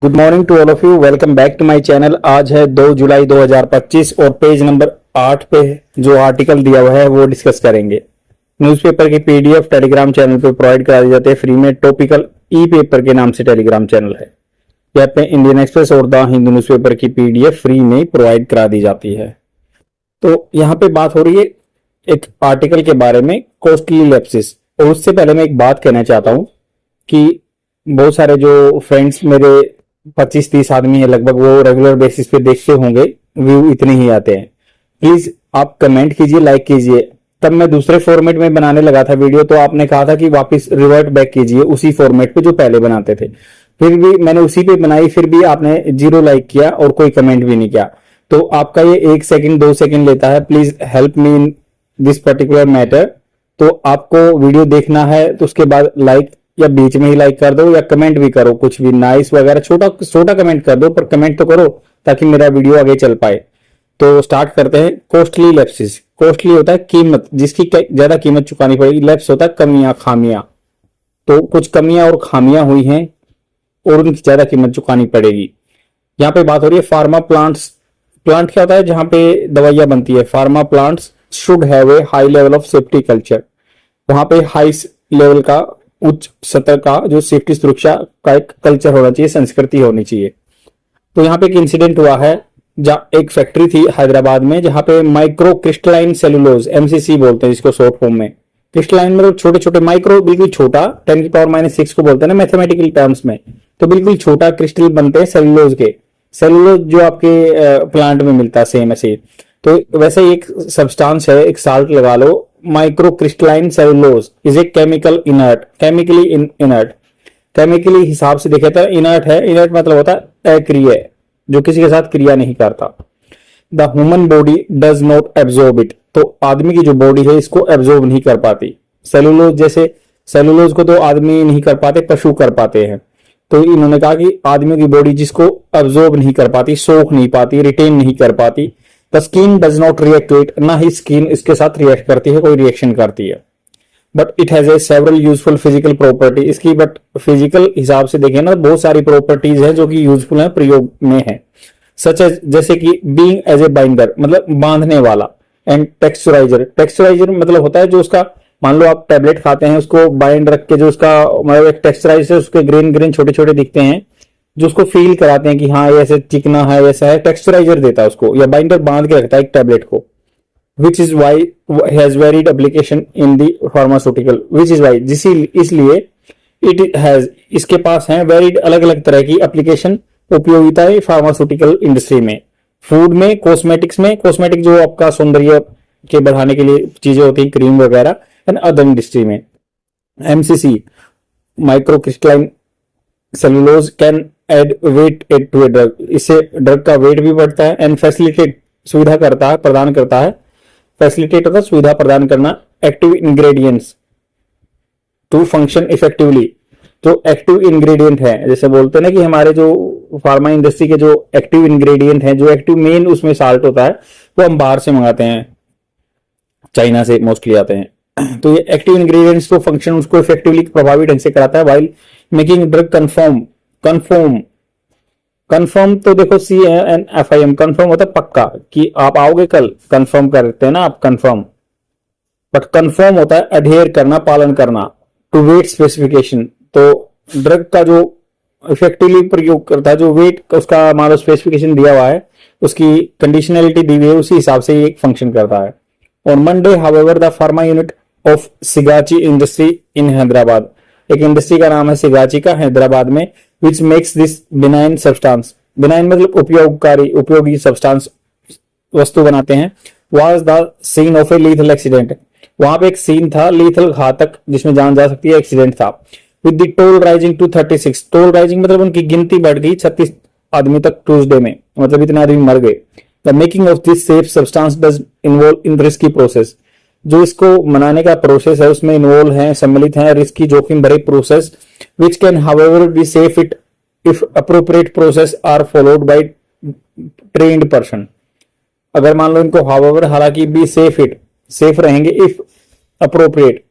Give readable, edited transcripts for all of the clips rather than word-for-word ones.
Good morning to all of you. Welcome back to my channel. आज है 2 जुलाई 2025 और page number 8 पे जो आर्टिकल दिया हुआ है वो डिस्कस करेंगे। न्यूज़पेपर की पीडीएफ टेलीग्राम चैनल पे प्रोवाइड करा दी जाती है फ्री में। टॉपिकल ई पेपर के नाम से टेलीग्राम चैनल है। यहाँ पे इंडियन एक्सप्रेस और द हिंदू न्यूज़पेपर की पीडीएफ फ्री में प्रोवाइड करा दी जाती है। तो यहाँ पे बात हो रही है एक आर्टिकल के बारे में, कॉस्टली लैप्सेस। और उससे पहले मैं एक बात कहना चाहता हूँ कि बहुत सारे जो फ्रेंड्स मेरे 25-30 आदमी है लगभग, वो रेगुलर बेसिस पे देखते होंगे, व्यू इतने ही आते हैं। प्लीज आप कमेंट कीजिए, लाइक कीजिए। तब मैं दूसरे फॉर्मेट में बनाने लगा था वीडियो, तो आपने कहा था कि वापस रिवर्ट बैक कीजिए उसी फॉर्मेट पे जो पहले बनाते थे। फिर भी मैंने उसी पे बनाई, फिर भी आपने 0 लाइक किया और कोई कमेंट भी नहीं किया। तो आपका ये 1 सेकंड 2 सेकंड लेता है। Please help me in this particular matter. तो आपको वीडियो देखना है तो उसके बाद लाइक या बीच में ही लाइक कर दो या कमेंट भी करो, कुछ भी नाइस वगैरह छोटा छोटा कमेंट कर दो, पर कमेंट तो करो ताकि मेरा वीडियो आगे चल पाए। तो स्टार्ट करते हैं। Costly lapses. कॉस्टली होता है कीमत, जिसकी ज्यादा कीमत चुकानी पड़ेगी। लैप्स होता है कमियां, खामियां। तो कुछ कमियां और खामियां हुई हैं और उनकी ज्यादा कीमत चुकानी पड़ेगी। यहाँ पे बात हो रही है फार्मा प्लांट्स। प्लांट क्या होता है? जहां पे दवाइयां बनती है। Pharma plants should have a high level of safety culture. वहां पे हाई लेवल का, उच्च सतह का जो सेफ्टी सुरक्षा का एक कल्चर होना चाहिए, संस्कृति होनी चाहिए। तो यहाँ पे एक इंसिडेंट हुआ है, जहाँ एक फैक्ट्री थी हैदराबाद में, जहां पे माइक्रो क्रिस्टलाइन सेलुलोज, एमसीसी बोलते हैं जिसको शॉर्ट फॉर्म में। क्रिस्टलाइन मतलब छोटे छोटे, माइक्रो बिल्कुल छोटा, 10⁻⁻⁶ को बोलते हैं ना मैथमेटिकल टर्म्स में। तो बिल्कुल छोटा क्रिस्टल बनते हैं सेलुलोज के। सेलुलोज जो आपके प्लांट में मिलता है सेम ऐसे। तो वैसे एक सब्सटेंस है, एक साल्ट लगा लो, micro crystalline cellulose is a chemical inert, chemically inert. Chemically हिसाब से देखे तो इनर्ट है। इनर्ट मतलब होता है अक्रिय, जो किसी के साथ क्रिया नहीं करता। The human body does not absorb it. तो आदमी की जो बॉडी है इसको एब्जॉर्ब नहीं कर पाती। सेलुलोज जैसे, सेलुलोज को तो आदमी नहीं कर पाते, पशु कर पाते हैं। तो इन्होंने कहा कि आदमी की बॉडी जिसको एब्जॉर्ब नहीं कर पाती, सोख नहीं पाती, रिटेन नहीं कर पाती। The skin does not react to it. ना ही स्किन इसके साथ रिएक्ट करती है, कोई रिएक्शन करती है। But it has a several useful physical property. इसकी बट फिजिकल हिसाब से देखें ना, बहुत सारी प्रॉपर्टीज है जो कि यूजफुल है, प्रयोग में है। सच एज, जैसे कि बीइंग एज ए बाइंडर मतलब बांधने वाला, एंड टेक्सचराइजर। टेक्सचराइजर मतलब होता है जो उसका, मान लो आप टैबलेट खाते हैं, उसको बाइंड रख के जो उसका मतलब एक टेक्सचराइजर, उसके ग्रेन ग्रेन छोटे छोटे दिखते हैं, जो उसको फील कराते हैं कि हाँ ये ऐसे चिकना है, ऐसा है, टेक्सचराइजर देता है उसको, या बाइंडर बांध के रखता है एक टैबलेट को। Which is why has varied application in the pharmaceutical. Which is why, जिस इसलिए इट हैज, इसके पास है वेरिड, अलग अलग तरह की एप्लीकेशन, उपयोगिता है फार्मास्यूटिकल इंडस्ट्री में, फूड में, कॉस्मेटिक्स में। कॉस्मेटिक जो आपका सौंदर्य के बढ़ाने के लिए चीजें होती हैं, क्रीम वगैरह, एंड अदर इंडस्ट्री में। MCC micro crystalline cellulose can add weight to a ए ड्रग। इससे ड्रग का वेट भी बढ़ता है। एंड फैसिलिटेट, सुविधा करता है, प्रदान करता है। फैसिलिटेट होता है सुविधा प्रदान करना। Active ingredients to function effectively. जो एक्टिव इंग्रेडिएंट है, जैसे बोलते हैं ना कि हमारे जो फार्मा इंडस्ट्री के जो एक्टिव इंग्रेडिएंट हैं, जो एक्टिव मेन उसमें साल्ट होता है, वो हम बाहर से मंगाते हैं, चाइना से मोस्टली आते हैं। तो ये एक्टिव इंग्रेडिएंट्स को फंक्शन उसको इफेक्टिवली, प्रभावी ढंग से कराता है। While making drug confirm. Confirm, confirm तो देखो CNFIM, कन्फर्म होता है पक्का, कि आप आओगे कल, कन्फर्म करते हैं ना आप, कन्फर्म। बट कन्फर्म होता है अडेयर करना, पालन करना। टू वेट स्पेसिफिकेशन, तो ड्रग का जो इफेक्टिवली प्रयोग करता है, जो वेट उसका मान लो स्पेसिफिकेशन दिया हुआ है, उसकी कंडीशनलिटी दी हुई है, उसी हिसाब से ये फंक्शन करता है। On Monday, however, the pharma unit of Sigachi Industry in Hyderabad, एक इंडस्ट्री का नाम है सिगाची का, हैदराबाद में, which makes this benign substance, benign मतलब उपयोगकारी, उपयोगी सब्सटेंस, वस्तु बनाते हैं, was the scene of a lethal accident। वहां पे एक सीन था लीथल, घातक, जिसमें जान जा सकती है, एक्सीडेंट था। with the toll rising to 36, toll rising मतलब उनकी गिनती बढ़ गई 36 आदमी तक ट्यूसडे में, मतलब इतने आदमी मर गए। The making of this safe substance does involve in risky process। जो इसको बनाने का प्रोसेस है उसमें इन्वॉल्व है, सम्मिलित है, रिस्की, जोखिम भरे process, which can however be safe it if appropriate process are followed by trained person। अगर मान लो इनको however, हालांकि be safe it, सेफ रहेंगे, if appropriate,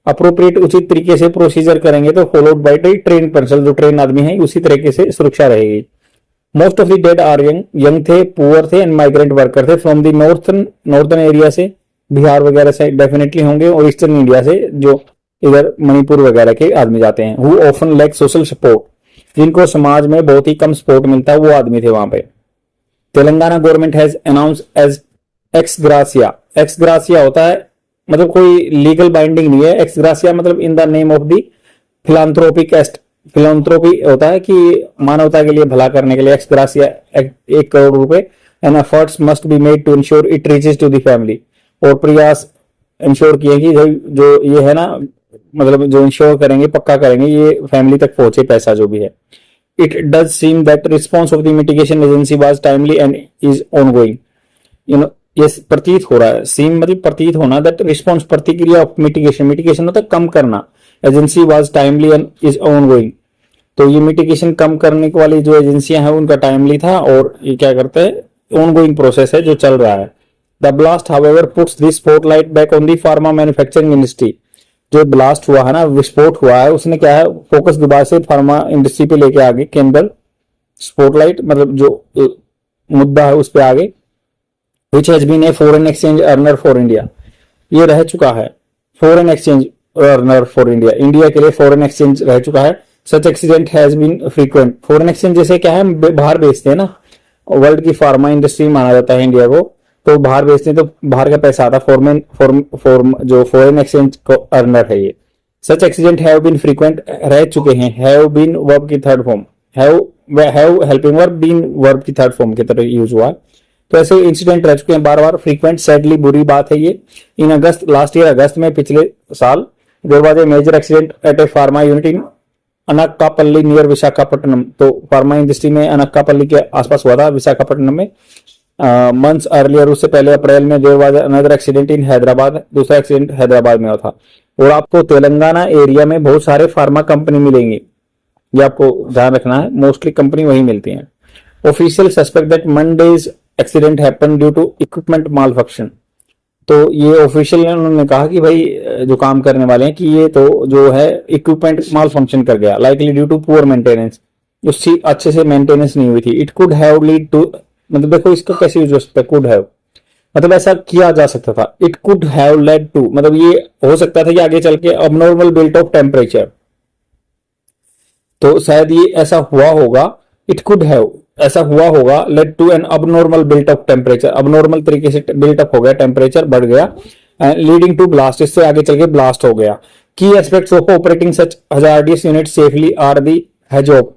अप्रोप्रिएट उचित तरीके से प्रोसीजर करेंगे तो फॉलोड बाय ट्रेन पर्सन, जो ट्रेन आदमी है उसी तरीके से सुरक्षा रहेगी। Most of the dead are young, young थे, पुअर थे एंड माइग्रेंट वर्कर थे फ्रॉम द नॉर्थन एरिया से, बिहार वगैरह से डेफिनेटली होंगे, और ईस्टर्न इंडिया से जो इधर मणिपुर वगैरह के आदमी जाते हैं। Who often lack social support, जिनको समाज में बहुत ही कम सपोर्ट मिलता है, वो आदमी थे वहां पे। Telangana government has announce as ex gratia, ex gratia होता है मतलब कोई लीगल बाइंडिंग नहीं है, एक्स ग्रासिया मतलब in the name of the philanthropic एस्ट, फिलांथ्रोपी होता है कि मानवता के लिए भला करने के लिए एक्स ग्रासिया 1 करोड़ रुपए, and efforts must be made to ensure it reaches to the family, और प्रयास इंश्योर किए कि जो ये है ना मतलब जो इंश्योर करेंगे, पक्का करेंगे ये फैमिली तक पहुंचे पैसा जो भी है। It does seem that response of the mitigation agency was timely and is ongoing, ये प्रतीत हो रहा है, सीम मतलब प्रतीत होना, दैट रिस्पॉन्स प्रतिक्रिया ऑफ मिटिगेशन, मिटिगेशन होता है कम करना, agency was timely and is ongoing, तो ये मिटिगेशन कम करने वाली जो एजेंसियां हैं उनका टाइमली था, और ये क्या करते हैं ऑनगोइंग प्रोसेस है जो चल रहा है। The blast however puts the spotlight back on the pharma manufacturing industry, जो ब्लास्ट हुआ है ना, विस्फोट हुआ है, उसने क्या है फोकस दोबारा से फार्मा इंडस्ट्री पे लेके आगे के अंदर स्पॉटलाइट मतलब जो मुद्दा है उस पे आगे। Which has been a foreign exchange earner for India, ये रह चुका है foreign exchange earner for India, India के लिए फॉरेन एक्सचेंज रह चुका है। Such accident has been frequent, foreign exchange जैसे क्या है बाहर बेचते हैं ना, वर्ल्ड की फार्मा इंडस्ट्री माना जाता है इंडिया को, तो बाहर बेचते हैं तो बाहर का पैसा आता है, जो फॉरेन एक्सचेंज को अर्नर है ये। Such accident have been frequent, रह चुके हैं, हैव बीन वर्ब की third form, have helping verb, been verb की थर्ड फॉर्म की तरह यूज हुआ, तो ऐसे इंसिडेंट रह चुके हैं बार बार, फ्रीक्वेंट, सैडली बुरी बात है ये। इन अगस्त लास्ट ईयर अगस्त में पिछले साल there was a major accident at a pharma unit in Anakapalli near Visakhapatnam, तो फार्मा इंडस्ट्री में अनक्कापल्ली के आसपास हुआ था विशाखापट्टनम में। मंथ्स अर्लियर, उससे पहले अप्रैल में there was another accident in Hyderabad, दूसरा एक्सीडेंट हैदराबाद में हुआ था। और आपको तेलंगाना एरिया में बहुत सारे फार्मा कंपनी मिलेंगी, ये आपको ध्यान रखना है, मोस्टली कंपनी वही मिलती हैं। Official suspect that Monday's accident happen due to equipment malfunction, तो ये ऑफिशियल उन्होंने कहा कि भाई जो काम करने वाले हैं कि ये तो जो है इक्विपमेंट माल फंक्शन कर गया, likely due to poor maintenance, उसकी अच्छे से मेंटेनेंस नहीं हुई थी। It could have lead to, मतलब देखो इसका कैसे यूज हो सकता है, कुड हैव मतलब ऐसा किया जा सकता था, it could have led to मतलब ये हो सकता था कि आगे चल के अबनॉर्मल बिल्ट ऑफ टेम्परेचर, तो शायद ये ऐसा हुआ होगा, इट कुड हैव ऐसा हुआ होगा, led to an abnormal built up temperature, abnormal तरीके से बिल्टअप हो गया, टेम्परेचर बढ़ गया, लीडिंग टू ब्लास्ट, इससे आगे चल के ब्लास्ट हो गया। Key aspects of operating such hazardous unit safely are the HAZOP,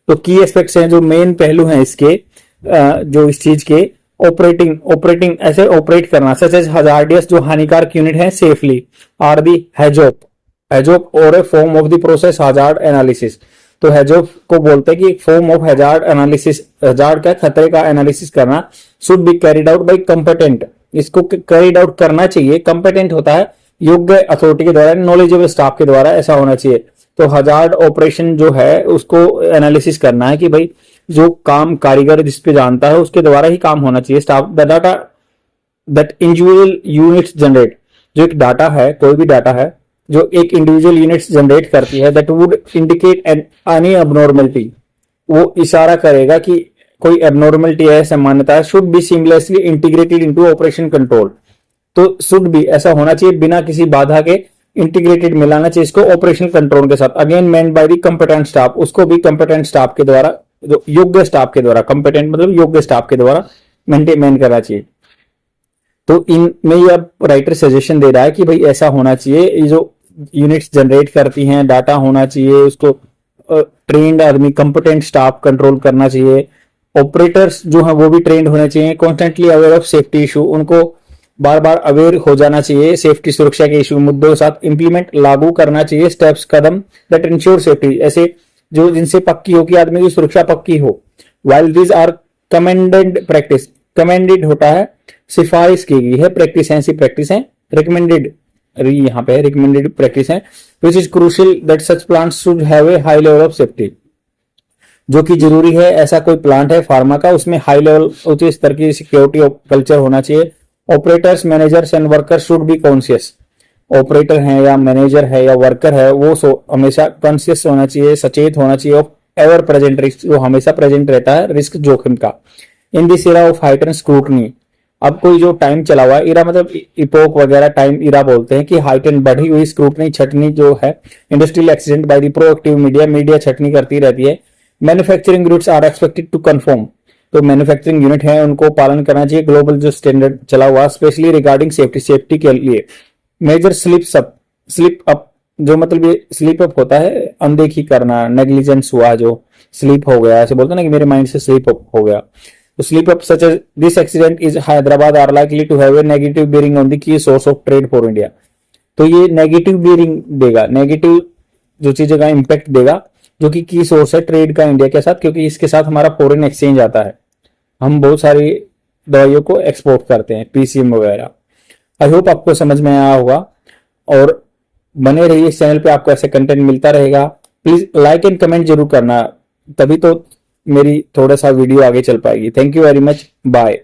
तो की एस्पेक्ट्स हैं जो मेन पहलू हैं इसके जो इस चीज के ऑपरेटिंग ऐसे ऑपरेट करना, सच एज हजार्डियस जो हानिकारक यूनिट है, सेफली आर दी हैजॉब और a form of the process hazard analysis, तो हैजॉब को बोलते हैं कि एक form of hazard analysis, hazard का खतरे का एनालिसिस करना, should be carried out by competent, इसको कैरिड आउट करना चाहिए, कंपेटेंट होता है योग्य अथॉरिटी के द्वारा, नॉलेजेबल स्टाफ के द्वारा ऐसा होना चाहिए। तो हैजार्ड ऑपरेशन जो है उसको एनालिसिस करना है कि भाई जो काम कारीगर जिस पे जानता है उसके द्वारा ही काम होना चाहिए। Staff the data that individual units generate, जो एक डाटा है, कोई भी डाटा है जो एक इंडिविजुअल यूनिट्स जनरेट करती है, that would indicate any abnormality, वो इशारा करेगा कि कोई एबनॉर्मलिटी है, सामान्यता है, should be seamlessly integrated into operation control, तो शुड बी ऐसा होना चाहिए बिना किसी बाधा के इंटीग्रेटेड मिलाना चाहिए इसको ऑपरेशन कंट्रोल के साथ। Again meant by the competent staff, उसको भी कंपेटेंट स्टाफ के द्वारा, जो योग्य स्टाफ के द्वारा, कंपेटेंट मतलब योग्य स्टाफ के द्वारा मेंटेन करना चाहिए। तो इनमें ये अब राइटर सजेशन दे रहा है कि भाई ऐसा होना चाहिए, ये जो यूनिट्स जनरेट करती हैं डाटा होना चाहिए, उसको ट्रेन्ड आदमी कंपेटेंट स्टाफ कंट्रोल करना चाहिए, ऑपरेटर्स जो हैं वो भी ट्रेंड होने चाहिए, constantly aware of safety issue, उनको बार बार अवेयर हो जाना चाहिए सेफ्टी सुरक्षा के इशू मुद्दों के साथ, इंप्लीमेंट लागू करना चाहिए steps Kadam that ensure safety, ऐसे जो जिनसे पक्की हो कि आदमी की सुरक्षा पक्की हो। While these are commended practice, commended होता है सिफारिश की गई है, प्रैक्टिस है, ऐसी प्रैक्टिस है, रिकमेंडेड यहाँ पे रिकमेंडेड प्रैक्टिस है, which is crucial that such plants should have a high level of safety, जो कि जरूरी है ऐसा कोई प्लांट है फार्मा का उसमें हाई लेवल उच्च स्तर की सिक्योरिटी कल्चर होना चाहिए। Operators managers and workers should be conscious, operator है या मैनेजर है या वर्कर है वो हमेशा कॉन्शियस होना चाहिए, सचेत होना चाहिए ऑफ एवर प्रेजेंट रिस्क, जो हमेशा प्रेजेंट रहता है रिस्क जोखिम का। In this era of heighten scrutiny, अब कोई जो टाइम चला हुआ है, इरा मतलब इपोक वगैरह टाइम इरा बोलते हैं कि हाइटन बढ़ी हुई स्क्रूटनी छटनी जो है industrial accident by the proactive media छटनी करती रहती है। Manufacturing units are expected to confirm, तो मैन्युफैक्चरिंग यूनिट है उनको पालन करना चाहिए ग्लोबल जो स्टैंडर्ड चला हुआ, स्पेशली रिगार्डिंग सेफ्टी के लिए। मेजर स्लिप अप जो मतलब ये स्लीप अप होता है अनदेखी करना, नेग्लिजेंस हुआ जो स्लीप हो गया, ऐसे बोलते हैं ना कि मेरे माइंड से स्लीप अप हो गया, तो slip up such as this accident is Hyderabad are likely to have a negative bearing on the key source of trade for India. तो ये नेगेटिव बेयरिंग देगा, नेगेटिव जो चीजें का इम्पैक्ट देगा जो कि की सोर्स है ट्रेड का इंडिया के साथ, क्योंकि इसके साथ हमारा फॉरेन एक्सचेंज आता है, हम बहुत सारी दवाइयों को एक्सपोर्ट करते हैं, पीसीएम वगैरह। आई होप आपको समझ में आया होगा और बने रहिए इस चैनल पे, आपको ऐसे कंटेंट मिलता रहेगा। प्लीज लाइक एंड कमेंट जरूर करना, तभी तो मेरी थोड़ा सा वीडियो आगे चल पाएगी। Thank you very much, bye.